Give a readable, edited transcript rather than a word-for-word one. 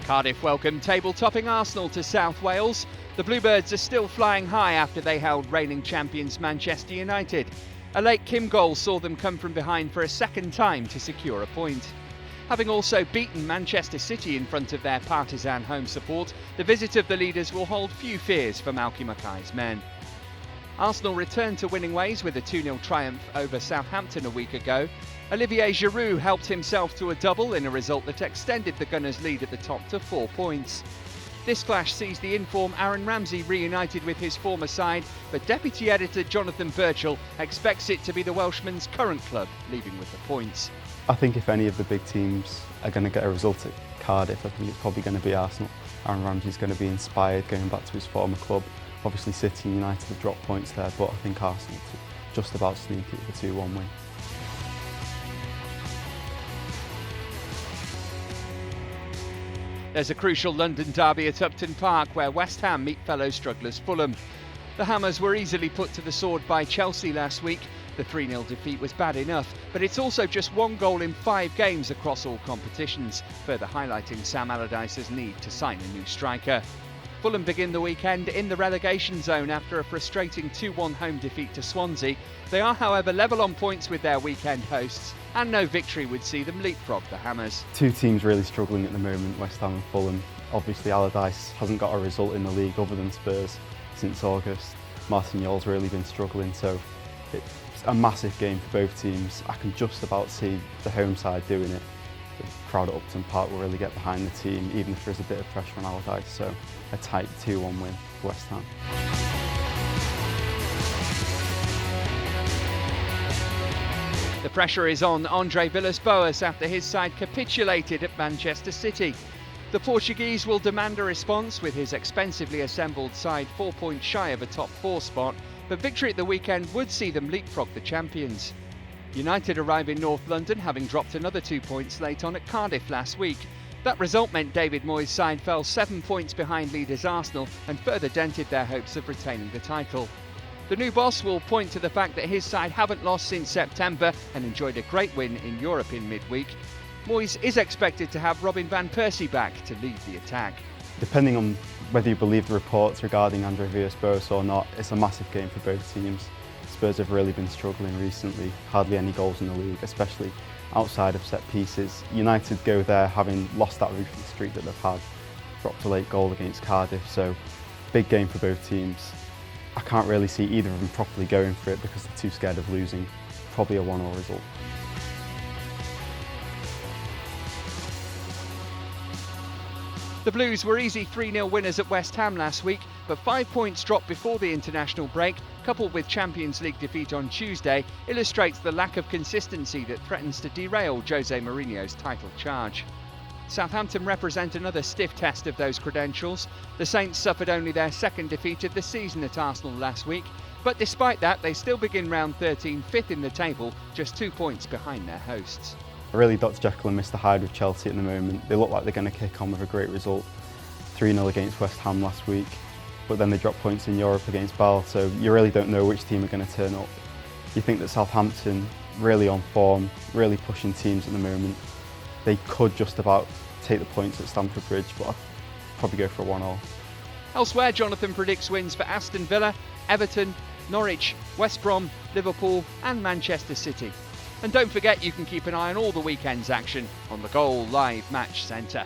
Cardiff welcomed table-topping Arsenal to South Wales. The Bluebirds are still flying high after they held reigning champions Manchester United. A late Kim goal saw them come from behind for a second time to secure a point. Having also beaten Manchester City in front of their partisan home support, the visit of the leaders will hold few fears for Malky Mackay's men. Arsenal returned to winning ways with a 2-0 triumph over Southampton a week ago. Olivier Giroud helped himself to a double in a result that extended the Gunners' lead at the top to 4 points. This clash sees the in-form Aaron Ramsey reunited with his former side, but Deputy Editor Jonathan Birchall expects it to be the Welshman's current club leaving with the points. I think if any of the big teams are going to get a result at Cardiff, I think it's probably going to be Arsenal. Aaron Ramsey's going to be inspired going back to his former club. Obviously City and United have dropped points there, but I think Arsenal just about sneak it with a 2-1 win. There's a crucial London derby at Upton Park where West Ham meet fellow strugglers Fulham. The Hammers were easily put to the sword by Chelsea last week. The 3-0 defeat was bad enough, but it's also just 1 goal in 5 games across all competitions, further highlighting Sam Allardyce's need to sign a new striker. Fulham begin the weekend in the relegation zone after a frustrating 2-1 home defeat to Swansea. They are, however, level on points with their weekend hosts, and no victory would see them leapfrog the Hammers. Two teams really struggling at the moment, West Ham and Fulham. Obviously Allardyce hasn't got a result in the league other than Spurs since August. Martignol's really been struggling, so it's a massive game for both teams. I can just about see the home side doing it. The crowd at Upton Park will really get behind the team, even if there's a bit of pressure on Allardyce, so a tight 2-1 win for West Ham. The pressure is on Andre Villas-Boas after his side capitulated at Manchester City. The Portuguese will demand a response with his expensively assembled side 4 points shy of a top 4 spot, but victory at the weekend would see them leapfrog the champions. United arrive in North London, having dropped another 2 points late on at Cardiff last week. That result meant David Moyes' side fell 7 points behind leaders Arsenal and further dented their hopes of retaining the title. The new boss will point to the fact that his side haven't lost since September and enjoyed a great win in Europe in midweek. Moyes is expected to have Robin van Persie back to lead the attack. Depending on whether you believe the reports regarding Andre Villas-Boas or not, it's a massive game for both teams. Spurs have really been struggling recently, hardly any goals in the league, especially outside of set pieces. United go there having lost that roofing streak that they've had, dropped a late goal against Cardiff, so big game for both teams. I can't really see either of them properly going for it because they're too scared of losing. Probably a 1-1 result. The Blues were easy 3-0 winners at West Ham last week, but 5 points dropped before the international break, coupled with Champions League defeat on Tuesday, illustrates the lack of consistency that threatens to derail Jose Mourinho's title charge. Southampton represent another stiff test of those credentials. The Saints suffered only their second defeat of the season at Arsenal last week, but despite that they still begin round 13 fifth in the table, just 2 points behind their hosts. Really, Dr Jekyll and Mr Hyde with Chelsea at the moment. They look like they're going to kick on with a great result. 3-0 against West Ham last week, but then they dropped points in Europe against Bâle, so you really don't know which team are going to turn up. You think that Southampton, really on form, really pushing teams at the moment. They could just about take the points at Stamford Bridge, but I'd probably go for a 1-1. Elsewhere, Jonathan predicts wins for Aston Villa, Everton, Norwich, West Brom, Liverpool and Manchester City. And don't forget you can keep an eye on all the weekend's action on the Goal Live Match Centre.